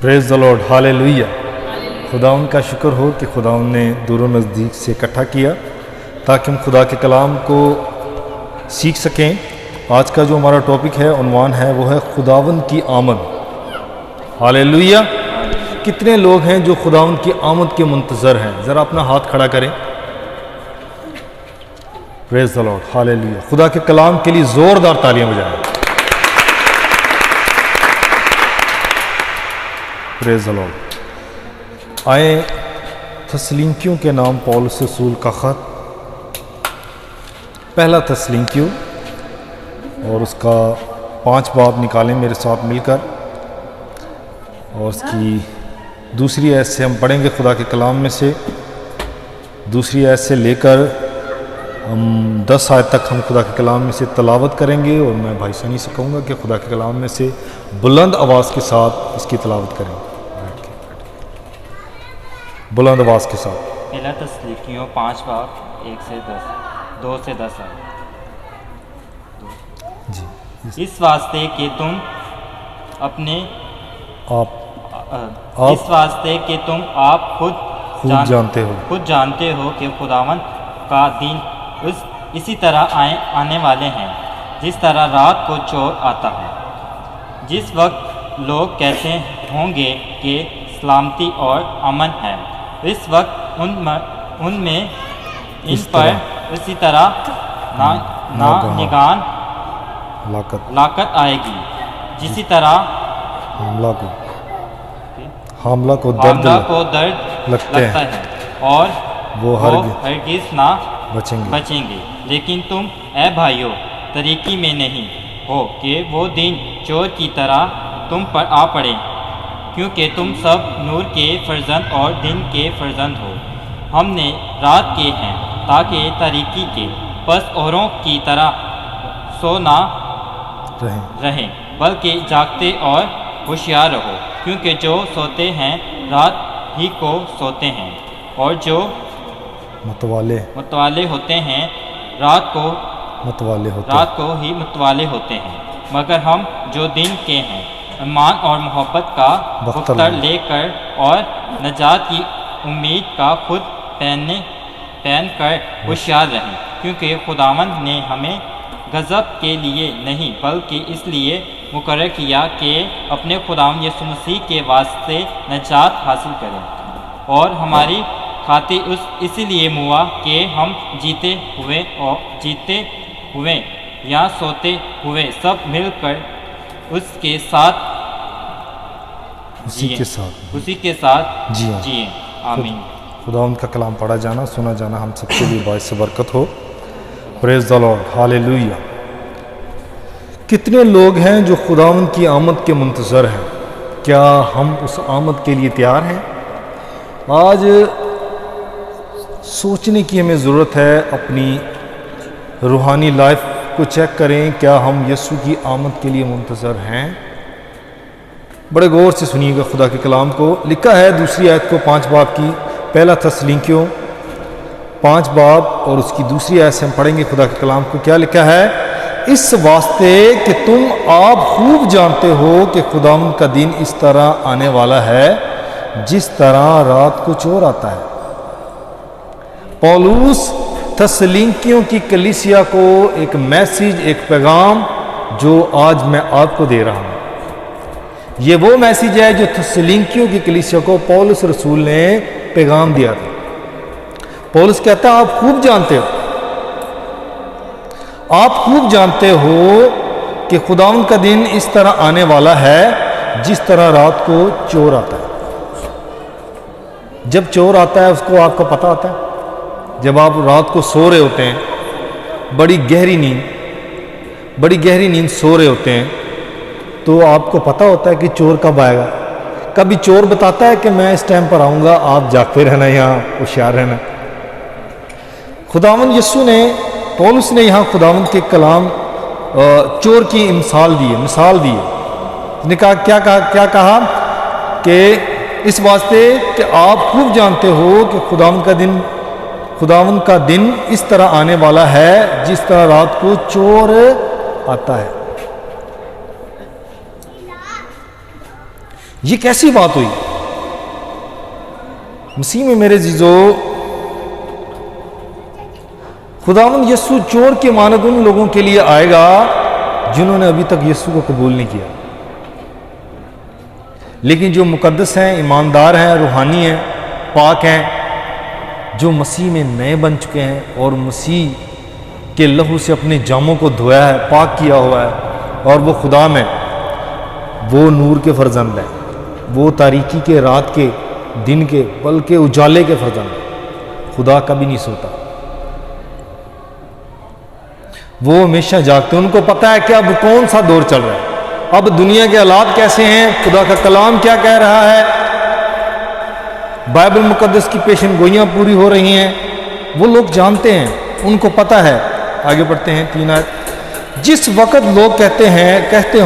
پریز دی lord, ہالےلویا۔ خداوند کا شکر ہو کہ خداوند نے دور و نزدیک سے اکٹھا کیا تاکہ ہم خدا کے کلام کو سیکھ سکیں۔ آج کا جو ہمارا ٹاپک ہے، عنوان ہے، وہ ہے خداوند کی آمد۔ ہالےلویا۔ کتنے لوگ ہیں جو خداوند کی آمد کے منتظر ہیں؟ ذرا اپنا ہاتھ کھڑا کریں۔ پریز دی لارڈ، ہالےلویا۔ خدا کے کلام کے لیے زوردار تالیاں بجائیں۔ پریز دی لارڈ۔ آئیں تسلینکیوں کے نام پولس رسول کا خط، پہلا تسلینکیوں، اور اس کا 5 باب نکالیں میرے ساتھ مل کر، اور اس کی دوسری آیت سے ہم پڑھیں گے خدا کے کلام میں سے۔ دوسری آیت سے لے کر ہم 10 آیت تک ہم خدا کے کلام میں سے تلاوت کریں گے، اور میں بھائی سنی سے کہوں گا کہ خدا کے کلام میں سے بلند آواز کے ساتھ اس کی تلاوت کریں، بلند آواز کے ساتھ۔ پہلا تسلینکیوں 5 باب 1 سے 10، 2 سے 10 آئے۔ جی، اس واسطے کہ تم اپنے آپ اس واسطے کہ تم آپ خود جانتے ہو کہ خداوند کا دن اسی طرح آنے والے ہیں جس طرح رات کو چور آتا ہے۔ جس وقت لوگ کہتے ہوں گے کہ سلامتی اور امن ہے، اس وقت ان میں ان پر اسی طرح ناگہان لاقت آئے گی، جسی طرح حاملہ کو درد لگتا ہے اور وہ ہرگز نہ بچیں گے۔ لیکن تم اے بھائیو طریقی میں نہیں ہو کہ وہ دن چور کی طرح تم پر آ پڑے، کیونکہ تم سب نور کے فرزند اور دن کے فرزند ہو۔ ہم نے رات کے ہیں تاکہ تاریکی کے پس اوروں کی طرح سو نہ رہیں، بلکہ جاگتے اور ہوشیار رہو، کیونکہ جو سوتے ہیں رات ہی کو سوتے ہیں، اور جو متوالے ہوتے ہیں رات کو ہی متوالے ہوتے ہیں۔ مگر ہم جو دن کے ہیں ایمان اور محبت کا بختر لے کر اور نجات کی امید کا خود پہن کر ہوشیار رہیں، کیونکہ خداوند نے ہمیں غضب کے لیے نہیں بلکہ اس لیے مقرر کیا کہ اپنے خداوند یسوع مسیح کے واسطے نجات حاصل کریں، اور ہماری خاطر اسی لیے ہوا کہ ہم جیتے ہوئے یا سوتے ہوئے سب مل کر اسی کے ساتھ جئیں۔ آمین۔ خداوند کا کلام پڑھا جانا، سنا جانا ہم سب کے لیے باعث برکت ہو۔ پریز دی لارڈ، ہالےلویا۔ کتنے لوگ ہیں جو خداوند کی آمد کے منتظر ہیں؟ کیا ہم اس آمد کے لیے تیار ہیں؟ آج سوچنے کی ہمیں ضرورت ہے، اپنی روحانی لائف کو چیک کریں، کیا ہم یسوع کی آمد کے لیے منتظر ہیں؟ بڑے غور سے سنیے گا خدا کے کلام کو۔ لکھا ہے دوسری آیت کو 5 باب کی، پہلا تسلینکیوں 5 باب اور اس کی دوسری آیت سے ہم پڑھیں گے خدا کے کلام کو۔ کیا لکھا ہے؟ اس واسطے کہ تم آپ خوب جانتے ہو کہ خداوند کا دن اس طرح آنے والا ہے جس طرح رات کو چور آتا ہے۔ پولس تسلینکیوں کی کلیسیا کو ایک میسیج، ایک پیغام جو آج میں آپ کو دے رہا ہوں، یہ وہ میسیج ہے جو تسلینکیوں کی کلیسیا کو پولس رسول نے پیغام دیا تھا۔ پولس کہتا ہے آپ خوب جانتے ہو کہ خداوند کا دن اس طرح آنے والا ہے جس طرح رات کو چور آتا ہے۔ جب چور آتا ہے اس کو آپ کو پتہ آتا ہے، جب آپ رات کو سو رہے ہوتے ہیں، بڑی گہری نیند سو رہے ہوتے ہیں، تو آپ کو پتہ ہوتا ہے کہ چور کب آئے گا۔ کبھی چور بتاتا ہے کہ میں اس ٹائم پر آؤں گا، آپ جاگتے رہنا، یہاں ہوشیار رہنا۔ خداوند یسوع نے، پولس نے یہاں خداوند کے کلام چور کی مثال دی ہے۔ نے کیا کہا کہ اس واسطے کہ آپ خوب جانتے ہو کہ خداوند کا دن اس طرح آنے والا ہے جس طرح رات کو چور آتا ہے۔ یہ کیسی بات ہوئی؟ مسیح میں میرے عزیزو، خداوند یسوع چور کے مانند ان لوگوں کے لیے آئے گا جنہوں نے ابھی تک یسوع کو قبول نہیں کیا، لیکن جو مقدس ہیں، ایماندار ہیں، روحانی ہیں، پاک ہیں، جو مسیح میں نئے بن چکے ہیں اور مسیح کے لہو سے اپنے جاموں کو دھویا ہے، پاک کیا ہوا ہے، اور وہ خدا میں، وہ نور کے فرزند ہیں، وہ تاریکی کے، رات کے، دن کے، بلکہ اجالے کے فرزند ہیں۔ خدا کبھی نہیں سوتا، وہ ہمیشہ جاگتے ہیں۔ ان کو پتہ ہے کہ اب کون سا دور چل رہا ہے، اب دنیا کے حالات کیسے ہیں، خدا کا کلام کیا کہہ رہا ہے، بائبل مقدس کی پیشن گوئیاں پوری ہو رہی ہیں، وہ لوگ جانتے ہیں، ان کو پتہ ہے۔ آگے بڑھتے ہیں 3 آیت۔ جس وقت لوگ کہتے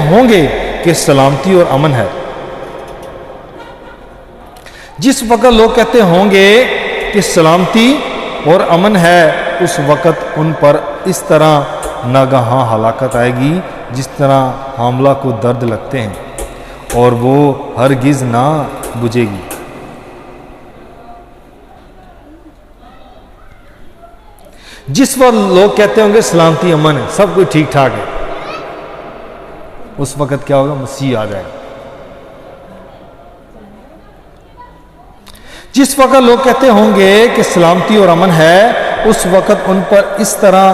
ہوں گے کہ سلامتی اور امن ہے، جس وقت لوگ کہتے ہوں گے کہ سلامتی اور امن ہے، اس وقت ان پر اس طرح ناگہاں ہلاکت آئے گی جس طرح حاملہ کو درد لگتے ہیں، اور وہ ہرگز نہ بجھے گی۔ جس وقت لوگ کہتے ہوں گے سلامتی امن ہے، سب کچھ ٹھیک ٹھاک ہے، اس وقت کیا ہوگا؟ مسیح آ جائے گا۔ جس وقت لوگ کہتے ہوں گے کہ سلامتی اور امن ہے، اس وقت ان پر اس طرح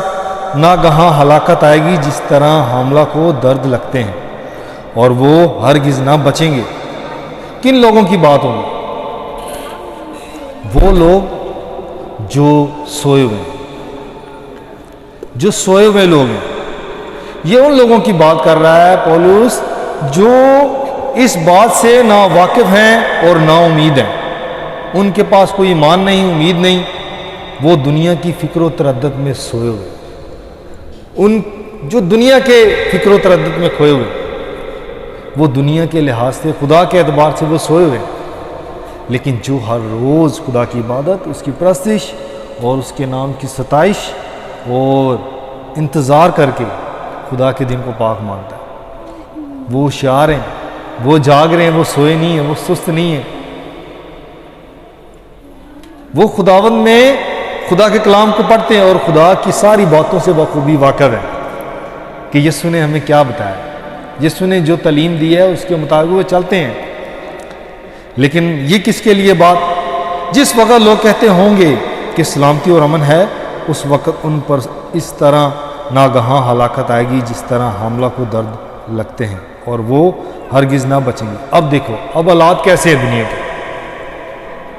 ناگہاں ہلاکت آئے گی جس طرح حاملہ کو درد لگتے ہیں، اور وہ ہرگز نہ بچیں گے۔ کن لوگوں کی بات ہوگی؟ وہ لوگ جو سوئے ہوئے ہیں، جو سوئے ہوئے لوگ ہیں۔ یہ ان لوگوں کی بات کر رہا ہے پولس جو اس بات سے نا واقف ہیں اور نا امید ہیں، ان کے پاس کوئی ایمان نہیں، امید نہیں، وہ دنیا کی فکر و تردد میں سوئے ہوئے، ان جو دنیا کے فکر و تردد میں کھوئے ہوئے، وہ دنیا کے لحاظ سے، خدا کے اعتبار سے وہ سوئے ہوئے، لیکن جو ہر روز خدا کی عبادت، اس کی پرستش اور اس کے نام کی ستائش اور انتظار کر کے خدا کے دن کو پاک مانتا ہے، وہ ہوشیار ہیں، وہ جاگ رہے ہیں، وہ سوئے نہیں ہیں، وہ سست نہیں ہیں، وہ خداوند میں خدا کے کلام کو پڑھتے ہیں اور خدا کی ساری باتوں سے بخوبی واقف ہے کہ یسوع نے ہمیں کیا بتایا، یسوع نے جو تعلیم دی ہے اس کے مطابق وہ چلتے ہیں۔ لیکن یہ کس کے لیے بات؟ جس وقت لوگ کہتے ہوں گے کہ سلامتی اور امن ہے، اس وقت ان پر اس طرح ناگہاں ہلاکت آئے گی جس طرح حاملہ کو درد لگتے ہیں، اور وہ ہرگز نہ بچیں گے۔ اب دیکھو اب حالات کیسے ہیں دنیا کے۔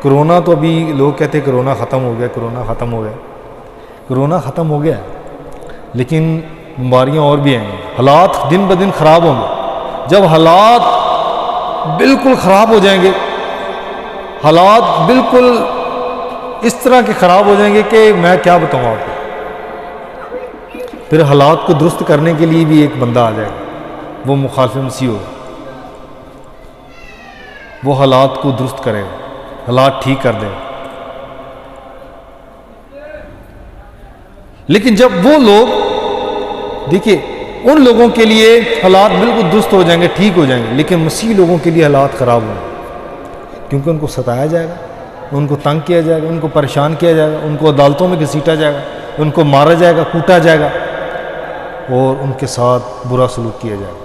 کرونا تو ابھی لوگ کہتے ہیں کرونا ختم ہو گیا، کرونا ختم ہو گیا، کرونا ختم ہو گیا ہے، لیکن بیماریاں اور بھی آئیں گی، حالات دن بدن خراب ہوں گے۔ جب حالات بالکل خراب ہو جائیں گے، حالات بالکل اس طرح کے خراب ہو جائیں گے کہ میں کیا بتاؤں آپ کو، پھر حالات کو درست کرنے کے لیے بھی ایک بندہ آ جائے گا، وہ مخالف مسیح ہوگا، وہ حالات کو درست کرے گا، حالات ٹھیک کر دے گا۔ لیکن جب وہ لوگ، دیکھیے ان لوگوں کے لیے حالات بالکل درست ہو جائیں گے، ٹھیک ہو جائیں گے، لیکن مسیح لوگوں کے لیے حالات خراب ہوں گے، کیونکہ ان کو ستایا جائے گا، ان کو تنگ کیا جائے گا، ان کو پریشان کیا جائے گا، ان کو عدالتوں میں گھسیٹا جائے گا، ان کو مارا جائے گا، کوٹا جائے گا، اور ان کے ساتھ برا سلوک کیا جائے گا۔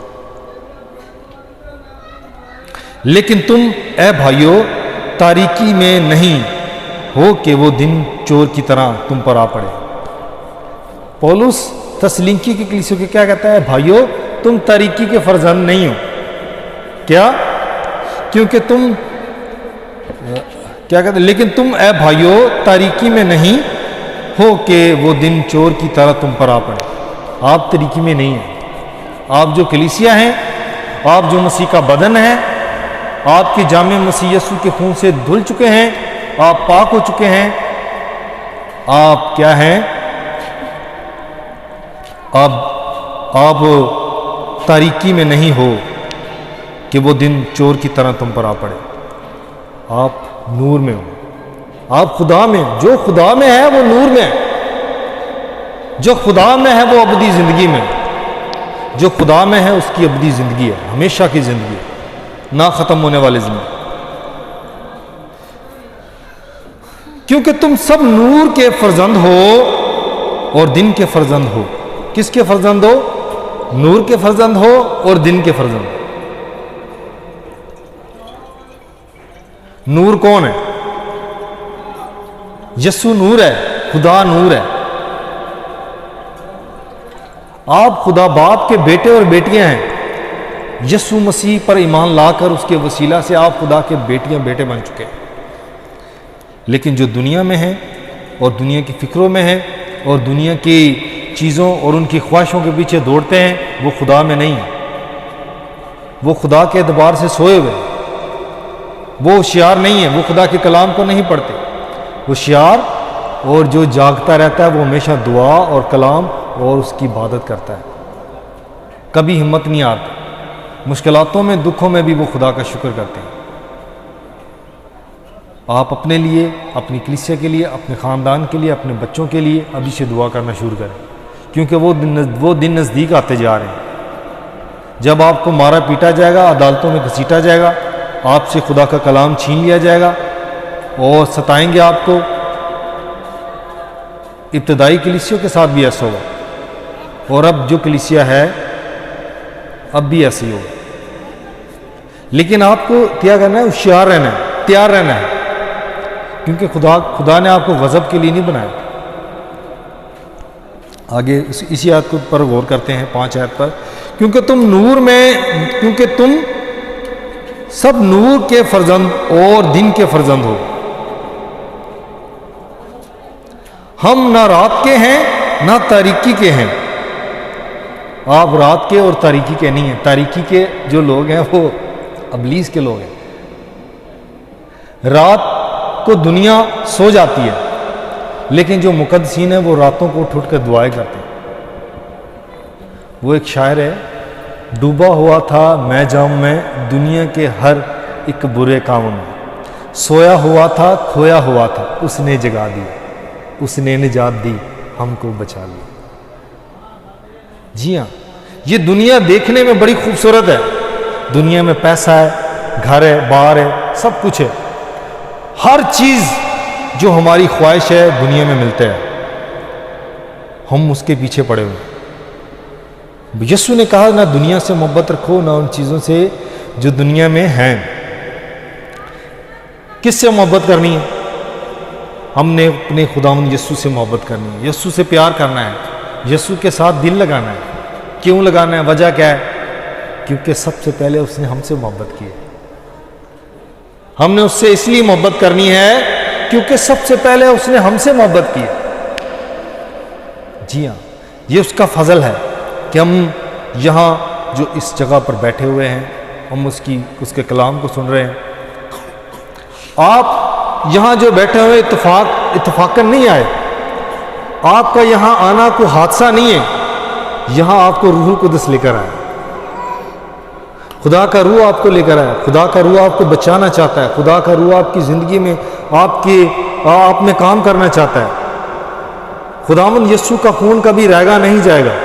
لیکن تم اے بھائیو تاریکی میں نہیں ہو کہ وہ دن چور کی طرح تم پر آ پڑے۔ پولس تسلینکی کی کلیسیوں کے کیا کہتا ہے؟ بھائیو تم تاریکی کے فرزند نہیں ہو، کیا؟ کیونکہ تم کیا کہتے ہیں؟ لیکن تم اے بھائیو تاریکی میں نہیں ہو کہ وہ دن چور کی طرح تم پر آ پڑے۔ آپ تاریکی میں نہیں ہیں، آپ جو کلیسیا ہیں، آپ جو مسیح کا بدن ہیں، آپ کے جامع مسیح یسوع کے خون سے دھل چکے ہیں، آپ پاک ہو چکے ہیں، آپ کیا ہیں؟ آپ تاریکی میں نہیں ہو کہ وہ دن چور کی طرح تم پر آ پڑے، آپ نور میں ہو، آپ خدا میں، جو خدا میں ہے وہ نور میں ہے، جو خدا میں ہے وہ ابدی زندگی میں، جو خدا میں ہے اس کی ابدی زندگی ہے، ہمیشہ کی زندگی ہے۔ نہ ختم ہونے والے زندگی، کیونکہ تم سب نور کے فرزند ہو اور دن کے فرزند ہو۔ کس کے فرزند ہو؟ نور کے فرزند ہو اور دن کے فرزند ہو۔ نور کون ہے؟ یسوع نور ہے، خدا نور ہے۔ آپ خدا باپ کے بیٹے اور بیٹیاں ہیں۔ یسوع مسیح پر ایمان لا کر اس کے وسیلہ سے آپ خدا کے بیٹیاں بیٹے بن چکے ہیں۔ لیکن جو دنیا میں ہیں اور دنیا کی فکروں میں ہیں اور دنیا کی چیزوں اور ان کی خواہشوں کے پیچھے دوڑتے ہیں، وہ خدا میں نہیں ہیں، وہ خدا کے اعتبار سے سوئے ہوئے ہیں، وہ ہوشیار نہیں ہیں، وہ خدا کے کلام کو نہیں پڑھتے۔ ہوشیار اور جو جاگتا رہتا ہے وہ ہمیشہ دعا اور کلام اور اس کی عبادت کرتا ہے، کبھی ہمت نہیں آتا، مشکلاتوں میں دکھوں میں بھی وہ خدا کا شکر کرتے ہیں۔ آپ اپنے لیے، اپنی کلیسیا کے لیے، اپنے خاندان کے لیے، اپنے بچوں کے لیے ابھی سے دعا کرنا شروع کریں، کیونکہ وہ دن نزدیک آتے جا رہے ہیں جب آپ کو مارا پیٹا جائے گا، عدالتوں میں گھسیٹا جائے گا، آپ سے خدا کا کلام چھین لیا جائے گا اور ستائیں گے آپ کو۔ ابتدائی کلیسیوں کے ساتھ بھی ایسا ہوا اور اب جو کلیسیا ہے اب بھی ایسی ہو، لیکن آپ کو کیا کرنا ہے؟ ہوشیار رہنا ہے، تیار رہنا ہے، کیونکہ خدا نے آپ کو غضب کے لیے نہیں بنایا۔ آگے اسی آیت پر غور کرتے ہیں، 5 آیت پر۔ کیونکہ تم سب نور کے فرزند اور دن کے فرزند ہو۔ ہم نہ رات کے ہیں نہ تاریکی کے ہیں۔ آپ رات کے اور تاریکی کے نہیں ہیں۔ تاریکی کے جو لوگ ہیں وہ ابلیس کے لوگ ہیں۔ رات کو دنیا سو جاتی ہے، لیکن جو مقدسین ہیں وہ راتوں کو اٹھ کر دعائیں کرتے ہیں۔ وہ ایک شاعر ہے، ڈوبا ہوا تھا میں جام میں دنیا کے ہر ایک برے کام میں، سویا ہوا تھا کھویا ہوا تھا اس نے جگا دی، اس نے نجات دی ہم کو بچا لیا۔ جی ہاں، یہ دنیا دیکھنے میں بڑی خوبصورت ہے، دنیا میں پیسہ ہے، گھر ہے، بار ہے، سب کچھ ہے، ہر چیز جو ہماری خواہش ہے دنیا میں ملتا ہے، ہم اس کے پیچھے پڑے ہوئے ہیں۔ یسوع نے کہا نہ دنیا سے محبت رکھو نہ ان چیزوں سے جو دنیا میں ہیں۔ کس سے محبت کرنی ہے؟ ہم نے اپنے خداوند یسوع سے محبت کرنی ہے، یسوع سے پیار کرنا ہے، یسوع کے ساتھ دل لگانا ہے۔ کیوں لگانا ہے؟ وجہ کیا ہے؟ کیونکہ سب سے پہلے اس نے ہم سے محبت کی ہے۔ ہم نے اس سے اس لیے محبت کرنی ہے کیونکہ سب سے پہلے اس نے ہم سے محبت کی ہے۔ جی ہاں، یہ اس کا فضل ہے کہ ہم یہاں جو اس جگہ پر بیٹھے ہوئے ہیں، ہم اس کے کلام کو سن رہے ہیں۔ آپ یہاں جو بیٹھے ہوئے اتفاقاً نہیں آئے، آپ کا یہاں آنا کوئی حادثہ نہیں ہے، یہاں آپ کو روح القدس لے کر آیا، خدا کا روح آپ کو لے کر آیا، خدا کا روح آپ کو بچانا چاہتا ہے، خدا کا روح آپ کی زندگی میں آپ میں کام کرنا چاہتا ہے۔ خداوند یسوع کا خون کبھی رائگاں نہیں جائے گا،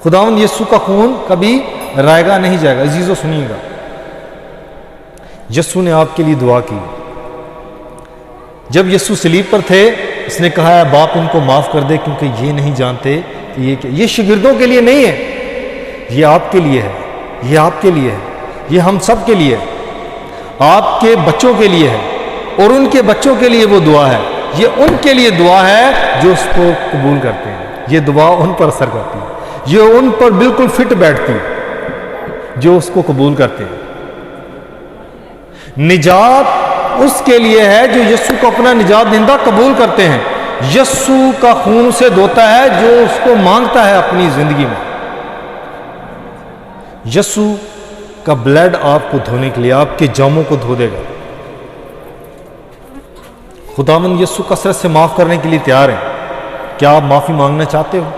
خداوند یسوع کا خون کبھی رائگاں نہیں جائے گا۔ عزیزو سنیے گا، یسوع نے آپ کے لیے دعا کی۔ جب یسوع صلیب پر تھے اس نے کہا ہے باپ ان کو معاف کر دے کیونکہ یہ نہیں جانتے کہ یہ کیا۔ یہ شاگردوں کے لیے نہیں ہے، یہ آپ کے لیے ہے، یہ آپ کے لیے ہے، یہ ہم سب کے لیے ہے، آپ کے بچوں کے لیے ہے اور ان کے بچوں کے لیے وہ دعا ہے۔ یہ ان کے لیے دعا ہے جو اس کو قبول کرتے ہیں، یہ دعا ان پر اثر کرتی ہے، یہ ان پر بالکل فٹ بیٹھتی ہے جو اس کو قبول کرتے ہیں۔ نجات اس کے لیے ہے جو یسوع کو اپنا نجات دہندہ قبول کرتے ہیں۔ یسوع کا خون اسے دھوتا ہے جو اس کو مانگتا ہے اپنی زندگی میں۔ یسوع کا بلڈ آپ کو دھونے کے لیے آپ کے جاموں کو دھو دے گا۔ خداوند یسوع کثرت سے معاف کرنے کے لیے تیار ہے۔ کیا آپ معافی مانگنا چاہتے ہو؟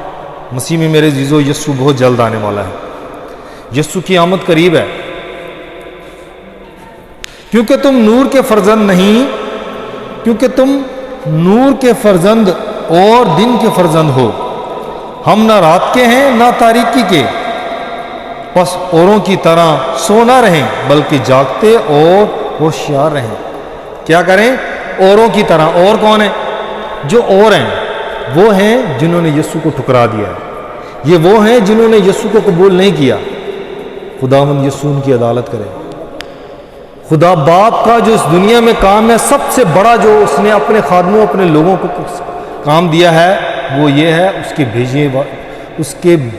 مسیح میں میرے عزیزو، یسوع بہت جلد آنے والا ہے، یسوع کی آمد قریب ہے۔ کیونکہ تم نور کے فرزند نہیں، کیونکہ تم نور کے فرزند اور دن کے فرزند ہو۔ ہم نہ رات کے ہیں نہ تاریکی کے۔ بس اوروں کی طرح سو نہ رہیں بلکہ جاگتے اور ہوشیار رہیں۔ کیا کریں؟ اوروں کی طرح۔ اور کون ہیں؟ جو اور ہیں وہ ہیں جنہوں نے یسوع کو ٹھکرا دیا ہے، یہ وہ ہیں جنہوں نے یسوع کو قبول نہیں کیا۔ خداوند یسوع ان کی عدالت کرے۔ خدا باپ کا جو اس دنیا میں کام ہے، سب سے بڑا جو اس نے اپنے خادموں اپنے لوگوں کو کام دیا ہے وہ یہ ہے اس کے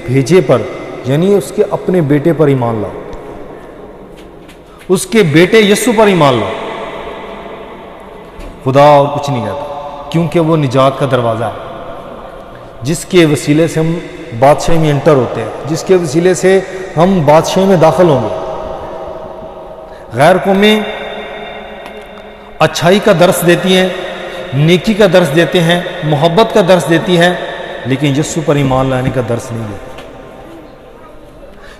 بھیجے پر، یعنی اس کے اپنے بیٹے پر ایمان لاؤ، اس کے بیٹے یسوع پر ایمان لاؤ۔ خدا اور کچھ نہیں کہتا، کیونکہ وہ نجات کا دروازہ ہے جس کے وسیلے سے ہم بادشاہی میں انٹر ہوتے ہیں، جس کے وسیلے سے ہم بادشاہی میں داخل ہوں گے۔ غیر قومیں اچھائی کا درس دیتی ہیں، نیکی کا درس دیتے ہیں، محبت کا درس دیتی ہیں، لیکن یسوع پر ایمان لانے کا درس نہیں دیتے۔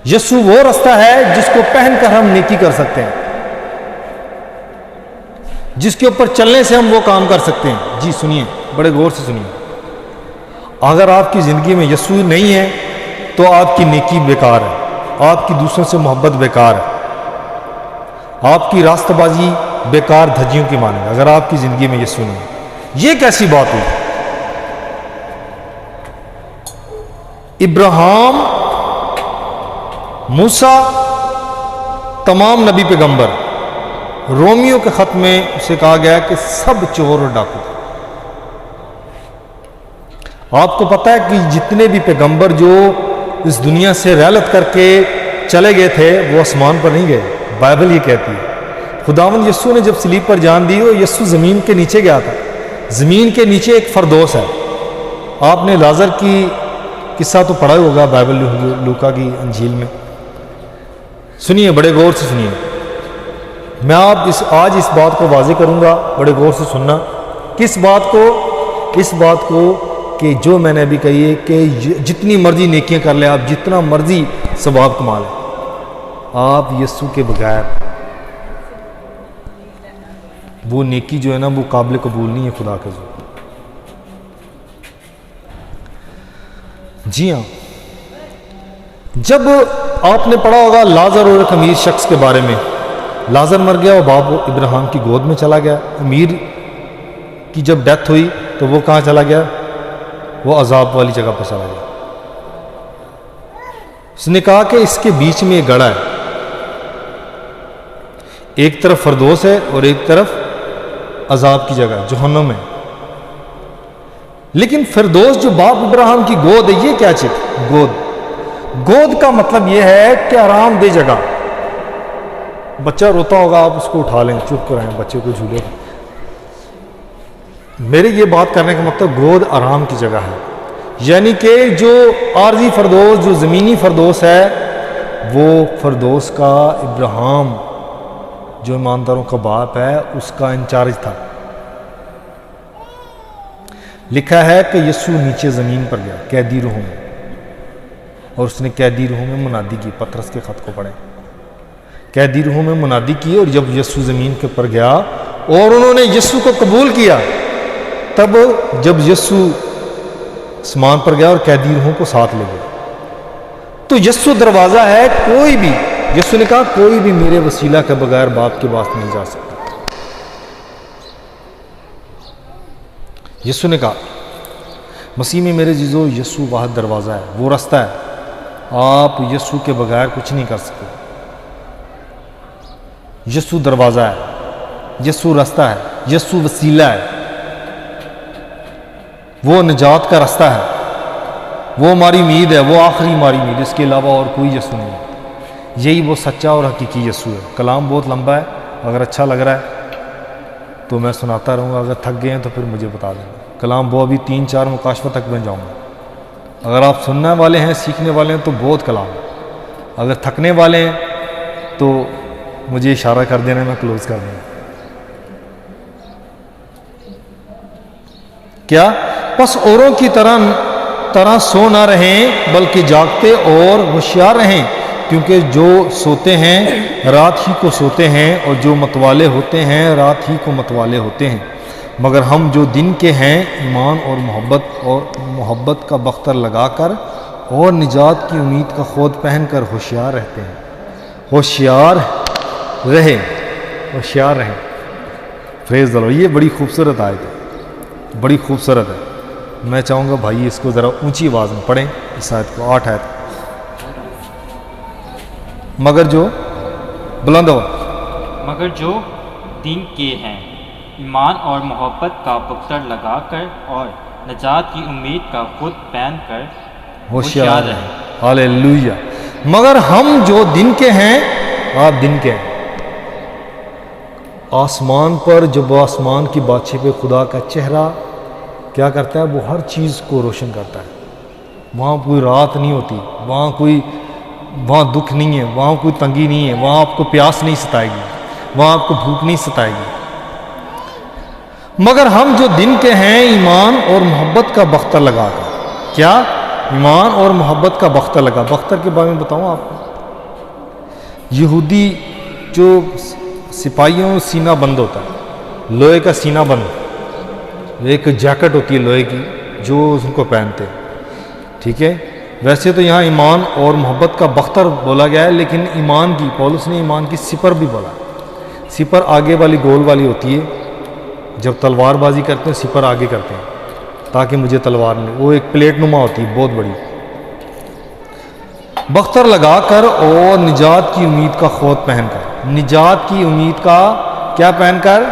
یسوع وہ رستہ ہے جس کو پہن کر ہم نیکی کر سکتے ہیں، جس کے اوپر چلنے سے ہم وہ کام کر سکتے ہیں۔ جی سنیے، بڑے غور سے سنیے۔ اگر آپ کی زندگی میں یسوع نہیں ہے تو آپ کی نیکی بیکار ہے، آپ کی دوسروں سے محبت بیکار ہے، آپ کی راستہ بازی بیکار دھجیوں کی مانند۔ اگر آپ کی زندگی میں یسوع نہیں ہے، یہ کیسی بات ہوئی؟ ابراہیم، موسیٰ، تمام نبی پیغمبر، رومیو کے خط میں اسے کہا گیا کہ سب چور اور ڈاکو تھے۔ آپ کو پتہ ہے کہ جتنے بھی پیغمبر جو اس دنیا سے رحلت کر کے چلے گئے تھے وہ آسمان پر نہیں گئے، بائبل یہ کہتی ہے۔ خداوند یسوع نے جب صلیب پر جان دی، وہ یسوع زمین کے نیچے گیا تھا۔ زمین کے نیچے ایک فردوس ہے۔ آپ نے لازر کی قصہ تو پڑھا ہوگا بائبل لوکا کی انجیل میں۔ سنیے، بڑے غور سے سنیے، میں آج اس بات کو واضح کروں گا، بڑے غور سے سننا۔ کس بات کو؟ اس بات کو کہ جو میں نے ابھی کہی ہے کہ جتنی مرضی نیکیاں کر لیں، آپ جتنا مرضی ثواب کما لیں، آپ یسوع کے بغیر وہ نیکی جو ہے نا وہ قابل قبول نہیں ہے خدا کے ذریعے۔ جی ہاں، جب آپ نے پڑھا ہوگا لازر اور ایک امیر شخص کے بارے میں، لازر مر گیا اور باپ ابراہیم کی گود میں چلا گیا۔ امیر کی جب ڈیتھ ہوئی تو وہ کہاں چلا گیا؟ وہ عذاب والی جگہ پر چلا گیا۔ اس نے کہا کہ اس کے بیچ میں ایک گڑھا ہے، ایک طرف فردوس ہے اور ایک طرف عذاب کی جگہ جہنم ہے۔ لیکن فردوس جو باپ ابراہیم کی گود ہے، یہ کیا چیز؟ گود کا مطلب یہ ہے کہ آرام دہ جگہ۔ بچہ روتا ہوگا، آپ اس کو اٹھا لیں، چپ کرائیں بچے کو جھولے۔ میرے یہ بات کرنے کا مطلب گود آرام کی جگہ ہے، یعنی کہ جو عارضی فردوس، جو زمینی فردوس ہے، وہ فردوس کا ابراہیم جو ایمانداروں کا باپ ہے اس کا انچارج تھا۔ لکھا ہے کہ یسوع نیچے زمین پر گیا قیدی روحوں میں، اور اس نے قیدی روحوں میں منادی کی۔ پطرس کے خط کو پڑھیں، قیدی روحوں میں منادی کی، اور جب یسوع زمین کے پر گیا اور انہوں نے یسوع کو قبول کیا، تب جب یسوع آسمان پر گیا اور قیدی روحوں کو ساتھ لے گیا، تو یسوع دروازہ ہے۔ کوئی بھی، یسوع نے کہا کوئی بھی میرے وسیلہ کے بغیر باپ کے پاس نہیں جا سکتا۔ یسوع نے کہا، مسیح میں میرے عزیزو، یسوع واحد دروازہ ہے، وہ رستہ ہے۔ آپ یسوع کے بغیر کچھ نہیں کر سکتے۔ یسوع دروازہ ہے، یسوع رستہ ہے، یسوع وسیلہ ہے، وہ نجات کا رستہ ہے، وہ ہماری امید ہے، وہ آخری ہماری امید، اس کے علاوہ اور کوئی یسوع نہیں ہے۔ یہی وہ سچا اور حقیقی یسوع ہے۔ کلام بہت لمبا ہے، اگر اچھا لگ رہا ہے تو میں سناتا رہوں گا، اگر تھک گئے ہیں تو پھر مجھے بتا دیں۔ کلام وہ ابھی 3-4 مکاشفہ تک میں جاؤں گا۔ اگر آپ سننے والے ہیں، سیکھنے والے ہیں تو بہت کلام ہے، اگر تھکنے والے ہیں تو مجھے اشارہ کر دینا، میں کلوز کر دوں گا۔ کیا؟ بس اوروں کی طرح سو نہ رہیں بلکہ جاگتے اور ہوشیار رہیں، کیونکہ جو سوتے ہیں رات ہی کو سوتے ہیں، اور جو متوالے ہوتے ہیں رات ہی کو متوالے ہوتے ہیں۔ مگر ہم جو دن کے ہیں، ایمان اور محبت کا بختر لگا کر اور نجات کی امید کا خود پہن کر ہوشیار رہتے ہیں. ہوشیار رہیں، ہوشیار رہیں. پریز دی لارڈ. یہ بڑی خوبصورت آیت ہے، بڑی خوبصورت ہے. میں چاہوں گا بھائی اس کو ذرا اونچی آواز میں پڑھیں اس آیت کو. 8 آیت. مگر جو بلند ہو، مگر جو دن کے ہیں ایمان اور محبت کا بختر لگا کر اور نجات کی امید کا خود پہن کر ہوشیار رہیں. ہاللیلویہ. مگر ہم جو دن کے ہیں، آپ دن کے ہیں. آسمان پر جب آسمان کی بادشاہ پہ خدا کا چہرہ کیا کرتا ہے، وہ ہر چیز کو روشن کرتا ہے. وہاں کوئی رات نہیں ہوتی، وہاں دکھ نہیں ہے، وہاں کوئی تنگی نہیں ہے، وہاں آپ کو پیاس نہیں ستائے گی، وہاں آپ کو بھوک نہیں ستائے گی. مگر ہم جو دن کے ہیں ایمان اور محبت کا بختر لگا کر. کیا؟ ایمان اور محبت کا بختر لگا. بختر کے بارے میں بتاؤں آپ کو. یہودی جو سپاہیوں سینہ بند ہوتا ہے، لوہے کا سینہ بند، ایک جیکٹ ہوتی ہے لوہے کی جو ان کو پہنتے ہیں. ٹھیک ہے. ویسے تو یہاں ایمان اور محبت کا بختر بولا گیا ہے، لیکن ایمان کی، پولس نے ایمان کی سپر بھی بولا. سپر آگے والی گول والی ہوتی ہے، جب تلوار بازی کرتے ہیں سپر آگے کرتے ہیں تاکہ مجھے تلوار ملے. وہ ایک پلیٹ نما ہوتی ہے بہت بڑی. بختر لگا کر اور نجات کی امید کا خود پہن کر. نجات کی امید کا کیا پہن کر؟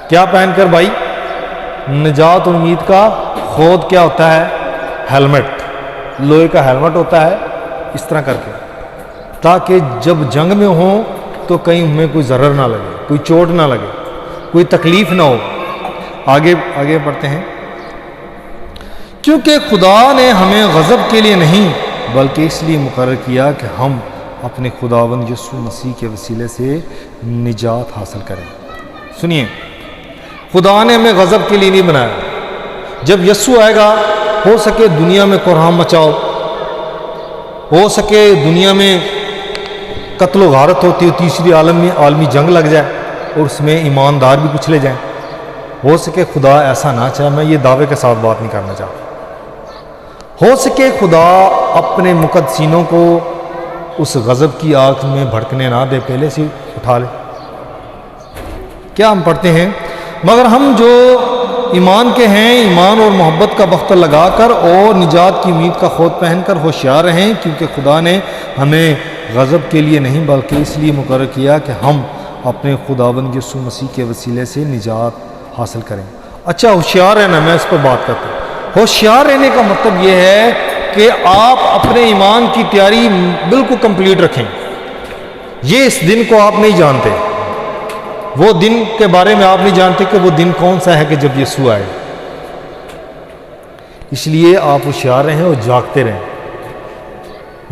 کیا پہن کر بھائی؟ نجات اور امید کا خود کیا ہوتا ہے؟ ہیلمٹ. لوہے کا ہیلمٹ ہوتا ہے اس طرح کر کے، تاکہ جب جنگ میں ہوں تو کہیں ہمیں کوئی ضرر نہ لگے، کوئی چوٹ نہ لگے، کوئی تکلیف نہ ہو. آگے پڑھتے ہیں. کیونکہ خدا نے ہمیں غضب کے لیے نہیں بلکہ اس لیے مقرر کیا کہ ہم اپنے خداوند یسوع مسیح کے وسیلے سے نجات حاصل کریں. سنیے، خدا نے ہمیں غضب کے لیے نہیں بنایا. جب یسوع آئے گا، ہو سکے دنیا میں قرآن مچاؤ، ہو سکے دنیا میں قتل و غارت ہوتی ہو، تیسری عالمی جنگ لگ جائے اور اس میں ایماندار بھی کچھ لے جائیں. ہو سکے خدا ایسا نہ چاہے. میں یہ دعوے کے ساتھ بات نہیں کرنا چاہتا. ہو سکے خدا اپنے مقدسینوں کو اس غضب کی آگ میں بھڑکنے نہ دے، پہلے سے اٹھا لے. کیا ہم پڑھتے ہیں؟ مگر ہم جو ایمان کے ہیں ایمان اور محبت کا بختر لگا کر اور نجات کی امید کا خود پہن کر ہوشیار رہیں، کیونکہ خدا نے ہمیں غضب کے لیے نہیں بلکہ اس لیے مقرر کیا کہ ہم اپنے خداوند یسوع مسیح کے وسیلے سے نجات حاصل کریں. اچھا، ہوشیار رہنا، میں اس پر بات کرتا ہوں. ہوشیار رہنے کا مطلب یہ ہے کہ آپ اپنے ایمان کی تیاری بالکل کمپلیٹ رکھیں. یہ اس دن کو آپ نہیں جانتے، وہ دن کے بارے میں آپ نہیں جانتے کہ وہ دن کون سا ہے کہ جب یسوع آئے. اس لیے آپ ہوشیار رہیں اور جاگتے رہیں.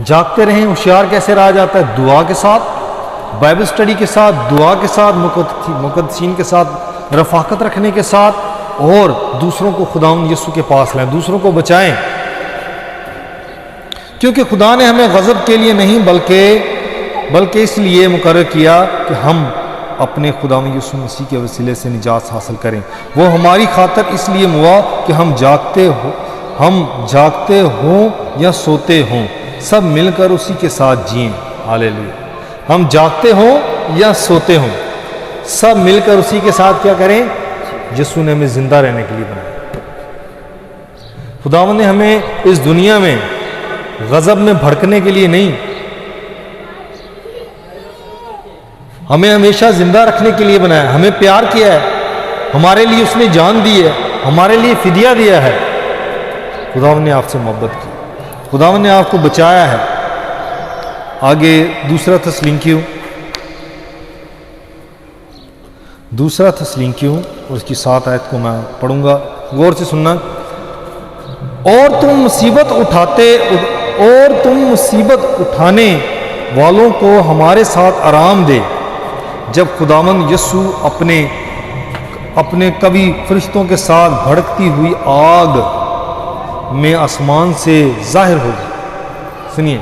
جاگتے رہیں. ہوشیار کیسے رہا جاتا ہے؟ دعا کے ساتھ، بائبل سٹڈی کے ساتھ، دعا کے ساتھ، مقدسین کے ساتھ رفاقت رکھنے کے ساتھ، اور دوسروں کو خداوند یسوع کے پاس لائیں، دوسروں کو بچائیں. کیونکہ خدا نے ہمیں غضب کے لیے نہیں بلکہ اس لیے مقرر کیا کہ ہم اپنے خداوند یسوع مسیح کے وسیلے سے نجات حاصل کریں. وہ ہماری خاطر اس لیے ہوا کہ ہم جاگتے ہوں یا سوتے ہوں سب مل کر اسی کے ساتھ جئیں. ہاللیلویہ. ہم جاگتے ہوں یا سوتے ہوں سب مل کر اسی کے ساتھ کیا کریں؟ یسوع نے ہمیں زندہ رہنے کے لیے بنایا. خداوند نے ہمیں اس دنیا میں غضب میں بھڑکنے کے لیے نہیں، ہمیں ہمیشہ زندہ رکھنے کے لیے بنایا. ہمیں پیار کیا ہے، ہمارے لیے اس نے جان دی ہے، ہمارے لیے فدیہ دیا ہے. خداوند نے آپ سے محبت کی، خداوند نے آپ کو بچایا ہے. آگے دوسرا تسلینکیوں اور اس کی 7 آیت کو میں پڑھوں گا، غور سے سننا. اور تم مصیبت اٹھانے والوں کو ہمارے ساتھ آرام دے جب خداوند یسوع اپنے کبھی فرشتوں کے ساتھ بھڑکتی ہوئی آگ میں آسمان سے ظاہر ہوگی. سنیے،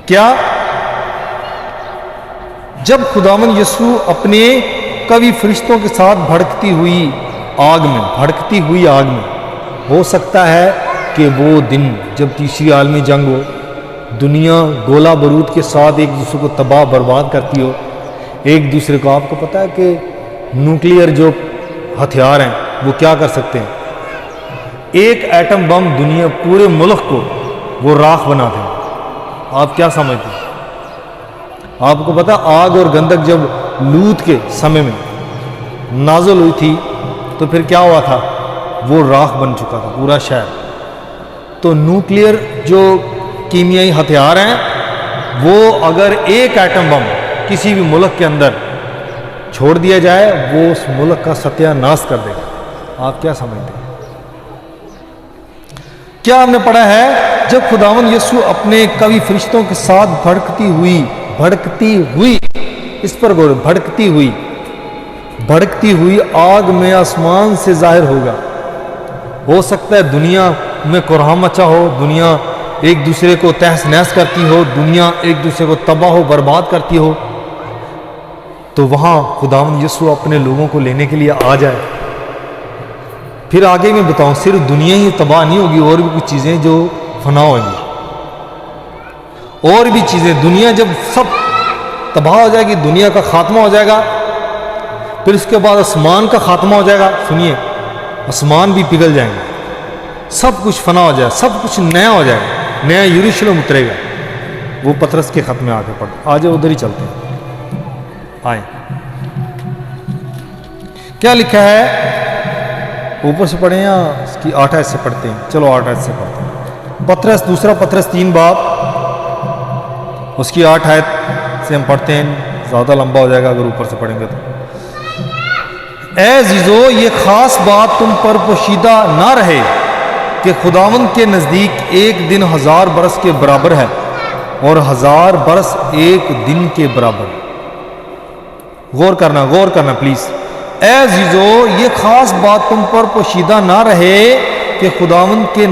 کیا؟ جب خداوند یسوع اپنے کبھی فرشتوں کے ساتھ بھڑکتی ہوئی آگ میں، ہو سکتا ہے کہ وہ دن جب تیسری عالمی جنگ ہو، دنیا گولہ بارود کے ساتھ ایک دوسرے کو تباہ برباد کرتی ہو، ایک دوسرے کو، آپ کو پتہ ہے کہ نیوکلیئر جو ہتھیار ہیں وہ کیا کر سکتے ہیں؟ ایک ایٹم بم دنیا پورے ملک کو وہ راکھ بنا دیں۔ آپ کیا سمجھتے ہیں؟ آپ کو پتہ آگ اور گندک جب لوط کے سمے میں نازل ہوئی تھی تو پھر کیا ہوا تھا؟ وہ راکھ بن چکا تھا پورا شہر۔ تو نیوکلیئر جو کیمیائی ہتھیار ہیں وہ اگر ایک ایٹم بم کسی بھی ملک کے اندر چھوڑ دیا جائے وہ اس ملک کا ستیہ ناش کر دے گا۔ آپ کیا سمجھتے ہیں؟ کیا ہم نے پڑھا ہے جب خداوند یسوع اپنے کئی فرشتوں کے ساتھ بھڑکتی ہوئی اس پر غور، بھڑکتی ہوئی آگ میں آسمان سے ظاہر ہوگا۔ ہو سکتا ہے دنیا میں کوہرام مچا ہو، دنیا ایک دوسرے کو تہس نہس کرتی ہو، دنیا ایک دوسرے کو تباہ و برباد کرتی ہو، تو وہاں خداوند یسوع اپنے لوگوں کو لینے کے لیے آ جائے۔ پھر آگے میں بتاؤں، صرف دنیا ہی تباہ نہیں ہوگی، اور بھی کچھ چیزیں جو فنا ہوں گی، اور بھی چیزیں، دنیا جب سب تباہ ہو جائے گی، دنیا کا خاتمہ ہو جائے گا، پھر اس کے بعد آسمان کا خاتمہ ہو جائے گا۔ سنیے، آسمان بھی پگھل جائیں گے، سب کچھ فنا ہو جائے، سب کچھ نیا ہو جائے گا، نیا یروشلم اترے گا۔ وہ پطرس کے خط میں آ کے پڑھ، آج ادھر ہی چلتے ہیں، آئیں۔ کیا لکھا ہے؟ اوپر سے پڑھیں یا اس کی 8 آیت سے پڑھتے ہیں؟ چلو 8 آیت سے پڑھتے ہیں۔ پطرس، دوسرا پطرس 3 باب اس کی 8 آیت سے ہم پڑھتے ہیں، زیادہ لمبا ہو جائے گا اگر اوپر سے پڑھیں گے تو۔ اے عزیزو، یہ خاص بات تم پر پوشیدہ نہ رہے کہ خداوند کے نزدیک ایک دن 1000 برس کے برابر ہے اور 1000 برس ایک دن کے برابر۔ غور کرنا پلیز۔ اے عزیزو، یہ خاص بات تم پر پوشیدہ نہ رہے کہ خداوند کے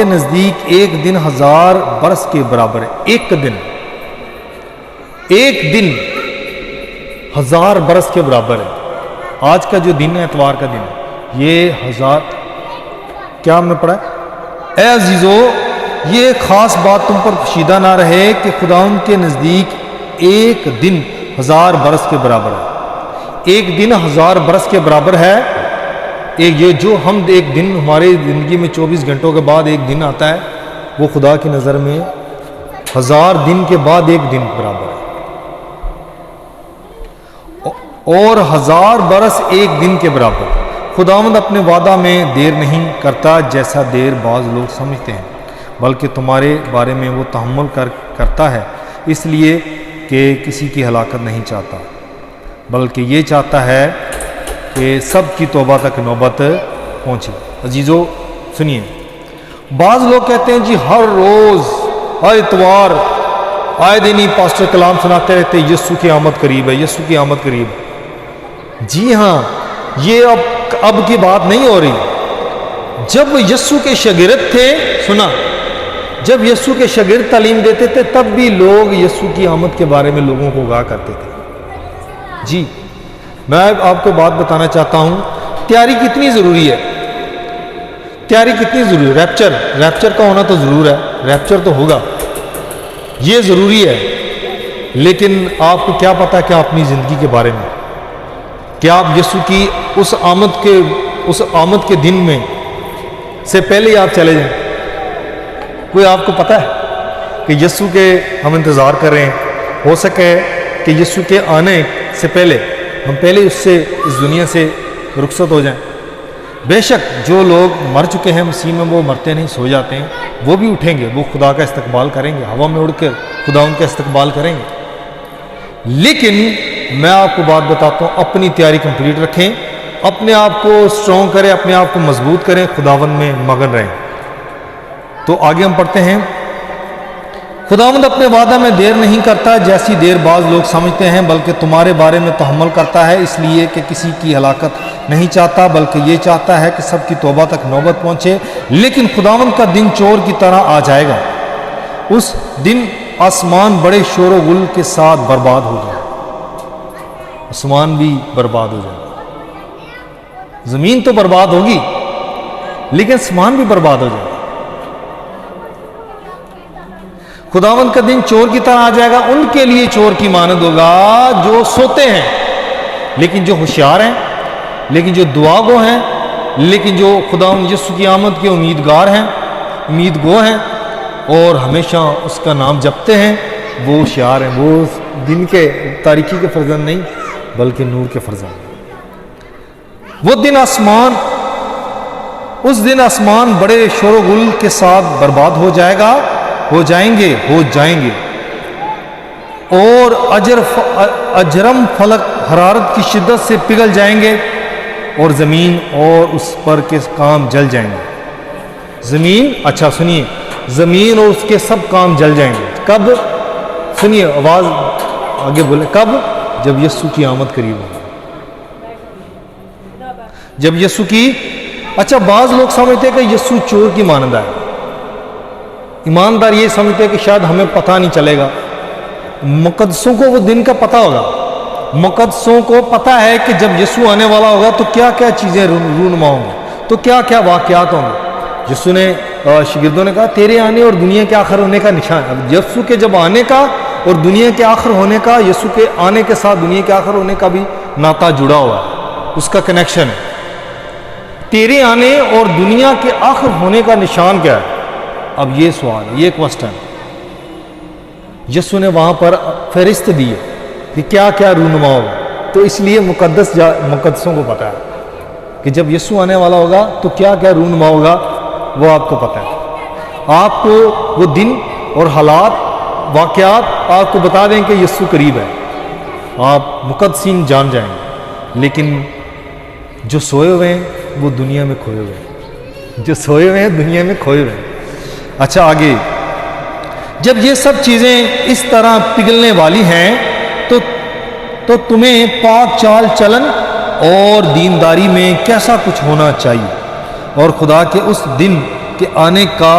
نزدیک ایک دن 1000 برس کے برابر ہے۔ ایک دن 1000 برس کے برابر ہے۔ آج کا جو دن ہے، اتوار کا دن ہے، یہ 1000، کیا ہم نے پڑھا ہے؟ اے عزیزو، یہ خاص بات تم پر پوشیدہ نہ رہے کہ خداوند کے نزدیک ایک دن 1000 برس کے برابر ہے۔ ایک دن 1000 برس کے برابر ہے۔ یہ جو ہم ایک دن ہمارے زندگی میں 24 گھنٹوں کے بعد ایک دن آتا ہے، وہ خدا کی نظر میں 1000 دن کے بعد ایک دن برابر ہے، اور 1000 برس ایک دن کے برابر۔ خداوند اپنے وعدہ میں دیر نہیں کرتا جیسا دیر بعض لوگ سمجھتے ہیں، بلکہ تمہارے بارے میں وہ تحمل کرتا ہے، اس لیے کہ کسی کی ہلاکت نہیں چاہتا، بلکہ یہ چاہتا ہے کہ سب کی توبہ تک نوبت پہنچے۔ عزیزو سنیے، بعض لوگ کہتے ہیں جی ہر روز، ہر اتوار آئے دن ہی پاسٹر کلام سناتے رہتے یسوع کی آمد قریب ہے، یسوع کی آمد قریب ہے۔ جی ہاں، یہ اب کی بات نہیں ہو رہی۔ جب یسوع کے شاگرد تھے، سنا، جب یسوع کے شاگرد تعلیم دیتے تھے تب بھی لوگ یسوع کی آمد کے بارے میں لوگوں کو آگاہ کرتے تھے۔ جی میں آپ کو بات بتانا چاہتا ہوں، تیاری کتنی ضروری ہے، تیاری کتنی ضروری ہے۔ ریپچر کا ہونا تو ضرور ہے، ریپچر تو ہوگا، یہ ضروری ہے، لیکن آپ کو کیا پتا کہ اپنی زندگی کے بارے میں، کیا آپ یسوع کی اس آمد کے دن میں سے پہلے ہی آپ چلے جائیں؟ کوئی آپ کو پتا ہے کہ یسوع کے ہم انتظار کر رہے ہیں، ہو سکے کہ یسوع کے آنے سے پہلے ہم پہلے اس دنیا سے رخصت ہو جائیں۔ بے شک جو لوگ مر چکے ہیں مسیح میں، وہ مرتے نہیں، سو جاتے ہیں، وہ بھی اٹھیں گے، وہ خدا کا استقبال کریں گے، ہوا میں اڑ کر خدا ان کا استقبال کریں گے۔ لیکن میں آپ کو بات بتاتا ہوں، اپنی تیاری کمپلیٹ رکھیں، اپنے آپ کو سٹرونگ کریں، اپنے آپ کو مضبوط کریں، خداوند میں مگن رہیں۔ تو آگے ہم پڑھتے ہیں، خداوند اپنے وعدہ میں دیر نہیں کرتا جیسی دیر بعض لوگ سمجھتے ہیں، بلکہ تمہارے بارے میں تحمل کرتا ہے، اس لیے کہ کسی کی ہلاکت نہیں چاہتا، بلکہ یہ چاہتا ہے کہ سب کی توبہ تک نوبت پہنچے۔ لیکن خداوند کا دن چور کی طرح آ جائے گا، اس دن آسمان بڑے شور و غل کے ساتھ برباد ہو جائے، آسمان بھی برباد ہو جائے، زمین تو برباد ہوگی، لیکن سامان بھی برباد ہو جائے گا۔ خداوند کا دن چور کی طرح آ جائے گا، ان کے لیے چور کی مانند ہوگا جو سوتے ہیں لیکن جو ہوشیار ہیں، لیکن جو دعا گو ہیں، لیکن جو خداوند یسوع کی آمد کے امیدگار ہیں، امید گو ہیں اور ہمیشہ اس کا نام جپتے ہیں، وہ ہوشیار ہیں، وہ دن کے تاریکی کے فرزند نہیں بلکہ نور کے فرزند۔ وہ دن آسمان، اس دن آسمان بڑے شور و غل کے ساتھ برباد ہو جائے گا، ہو جائیں گے اور اجرم فلک حرارت کی شدت سے پگھل جائیں گے اور زمین اور اس پر کے کام جل جائیں گے۔ زمین، اچھا سنیے، زمین اور اس کے سب کام جل جائیں گے۔ کب؟ سنیے آواز آگے بولے، کب؟ جب یسوع کی آمد قریب ہوگی، جب یسوع کی، اچھا بعض لوگ سمجھتے ہیں کہ یسوع چور کی مانند ہے، ایماندار یہ سمجھتے ہیں کہ شاید ہمیں پتہ نہیں چلے گا۔ مقدسوں کو وہ دن کا پتہ ہوگا، مقدسوں کو پتہ ہے کہ جب یسوع آنے والا ہوگا تو کیا کیا چیزیں رونما ہوں گی، تو کیا کیا واقعات ہوں گے۔ یسوع نے شاگردوں نے کہا تیرے آنے اور دنیا کے آخر ہونے کا نشان، اب یسوع کے جب آنے کا اور دنیا کے آخر ہونے کا، یسوع کے آنے کے ساتھ دنیا کے آخر ہونے کا بھی ناطہ جڑا ہوا ہے، اس کا کنیکشن ہے۔ تیرے آنے اور دنیا کے آخر ہونے کا نشان کیا ہے؟ اب یہ سوال ہے، یہ کوسچن یسوع نے وہاں پر فہرست دی ہے کہ کیا کیا رونما ہوگا، تو اس لیے مقدسوں کو پتہ ہے کہ جب یسوع آنے والا ہوگا تو کیا کیا رونما ہوگا، وہ آپ کو پتہ ہے۔ آپ کو وہ دن اور حالات، واقعات آپ کو بتا دیں کہ یسوع قریب ہے، آپ مقدسین جان جائیں گے۔ لیکن جو سوئے ہوئے ہیں وہ دنیا میں کھوئے ہوئے ہیں، جو سوئے ہوئے ہیں دنیا میں کھوئے ہوئے ہیں۔ اچھا آگے، جب یہ سب چیزیں اس طرح پگھلنے والی ہیں تو تمہیں پاک چال چلن اور دینداری میں کیسا کچھ ہونا چاہیے، اور خدا کے اس دن کے آنے کا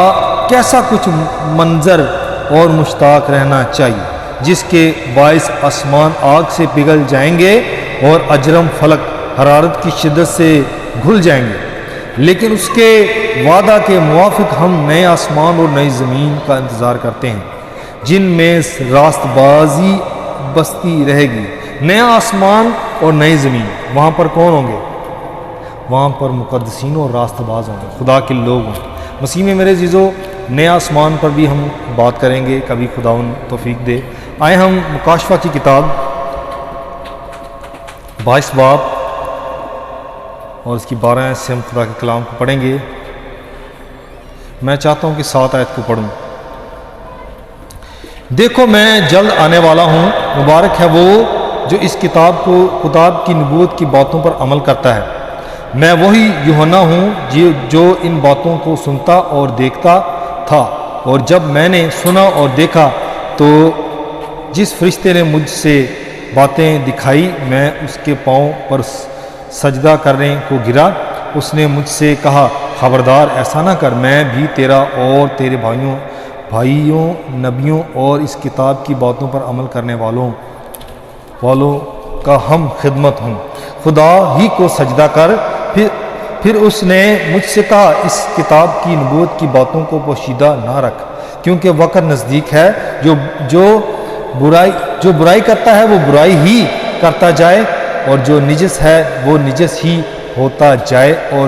کیسا کچھ منظر اور مشتاق رہنا چاہیے، جس کے باعث آسمان آگ سے پگھل جائیں گے اور اجرم فلک حرارت کی شدت سے گھل جائیں گے۔ لیکن اس کے وعدہ کے موافق ہم نئے آسمان اور نئی زمین کا انتظار کرتے ہیں جن میں راست بازی بستی رہے گی۔ نیا آسمان اور نئی زمین، وہاں پر کون ہوں گے؟ وہاں پر مقدسین اور راست باز ہوں گے، خدا کے لوگ ہوں گے۔ مسیح میں میرے عزیزو، نئے آسمان پر بھی ہم بات کریں گے کبھی، خداوند توفیق دے۔ آئے ہم مکاشفہ کی کتاب 22 باب اور اس کی 12 آیت سے ہم خدا کے کلام کو پڑھیں گے۔ میں چاہتا ہوں کہ 7 آیت کو پڑھوں۔ دیکھو میں جلد آنے والا ہوں، مبارک ہے وہ جو اس کتاب کی نبوت کی باتوں پر عمل کرتا ہے۔ میں وہی یوحنا ہوں جو ان باتوں کو سنتا اور دیکھتا تھا، اور جب میں نے سنا اور دیکھا تو جس فرشتے نے مجھ سے باتیں دکھائی، میں اس کے پاؤں پر سجدہ کرنے کو گرا۔ اس نے مجھ سے کہا، خبردار ایسا نہ کر، میں بھی تیرا اور تیرے بھائیوں نبیوں اور اس کتاب کی باتوں پر عمل کرنے والوں کا ہم خدمت ہوں، خدا ہی کو سجدہ کر۔ پھر اس نے مجھ سے کہا، اس کتاب کی نبوت کی باتوں کو پوشیدہ نہ رکھ، کیونکہ وقت نزدیک ہے۔ جو برائی کرتا ہے وہ برائی ہی کرتا جائے، اور جو نجس ہے وہ نجس ہی ہوتا جائے، اور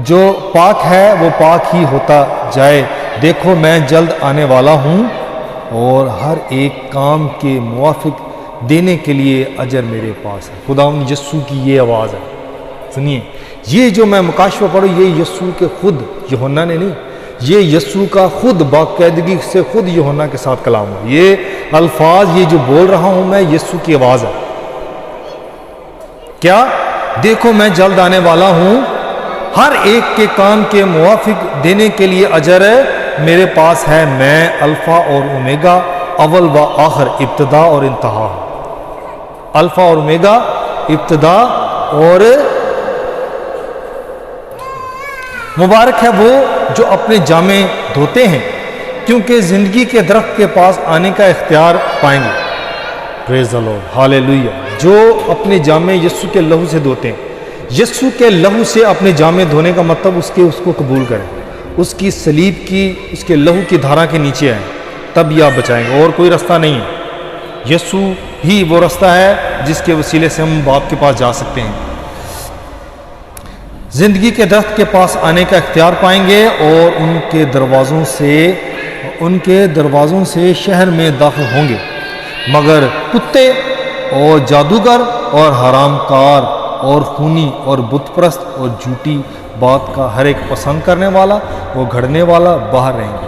جو پاک ہے وہ پاک ہی ہوتا جائے۔ دیکھو میں جلد آنے والا ہوں، اور ہر ایک کام کے موافق دینے کے لیے اجر میرے پاس ہے۔ خداوند یسوع کی یہ آواز ہے، سنیے، یہ جو میں مکاشفہ پڑھوں یہ یسوع کے خود، یوحنا نے نہیں، یہ یسوع کا خود باقاعدگی سے خود یوحنا کے ساتھ کلام ہے۔ یہ الفاظ، یہ جو بول رہا ہوں میں، یسوع کی آواز ہے۔ کیا؟ دیکھو میں جلد آنے والا ہوں، ہر ایک کے کام کے موافق دینے کے لیے اجر میرے پاس ہے۔ میں الفا اور اومیگا، اول و آخر، ابتدا اور انتہا ہوں۔ الفا اور اومیگا، ابتدا اور مبارک ہے وہ جو اپنے جامے دھوتے ہیں، کیونکہ زندگی کے درخت کے پاس آنے کا اختیار پائیں گے۔ پریز دی لارڈ، ہاللیلویہ۔ جو اپنے جامے یسوع کے لہو سے دھوتے ہیں، یسوع کے لہو سے اپنے جامے دھونے کا مطلب اس کو قبول کریں، اس کی صلیب کی، اس کے لہو کی دھارا کے نیچے آئیں، تب یہ آپ بچائیں گے، اور کوئی رستہ نہیں ہے۔ یسوع ہی وہ رستہ ہے جس کے وسیلے سے ہم باپ کے پاس جا سکتے ہیں، زندگی کے درخت کے پاس آنے کا اختیار پائیں گے، اور ان کے دروازوں سے شہر میں داخل ہوں گے۔ مگر کتے اور جادوگر اور حرام کار اور خونی اور بت پرست اور جھوٹی بات کا ہر ایک پسند کرنے والا وہ گھڑنے والا باہر رہیں گے۔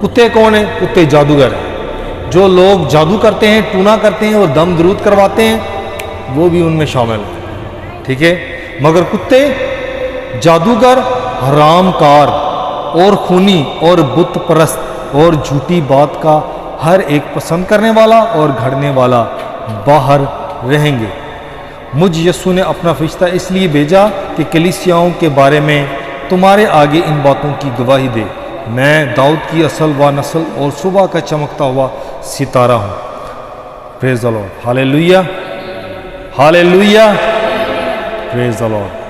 کتے کون ہیں؟ کتے جادوگر ہیں، جو لوگ جادو کرتے ہیں، ٹونا کرتے ہیں اور دم درود کرواتے ہیں، وہ بھی ان میں شامل ہیں، ٹھیک ہے؟ مگر کتے، جادوگر، حرام کار اور خونی اور بت پرست اور جھوٹی بات کا ہر ایک پسند کرنے والا اور گھڑنے والا باہر رہیں گے۔ مجھ یسوع نے اپنا فرشتہ اس لیے بھیجا کہ کلیسیاؤں کے بارے میں تمہارے آگے ان باتوں کی گواہی دے۔ میں داؤد کی اصل و نسل اور صبح کا چمکتا ہوا ستارہ ہوں۔ پریز دی لارڈ، ہاللیلویہ، ہاللیلویہ، پریز دی لارڈ۔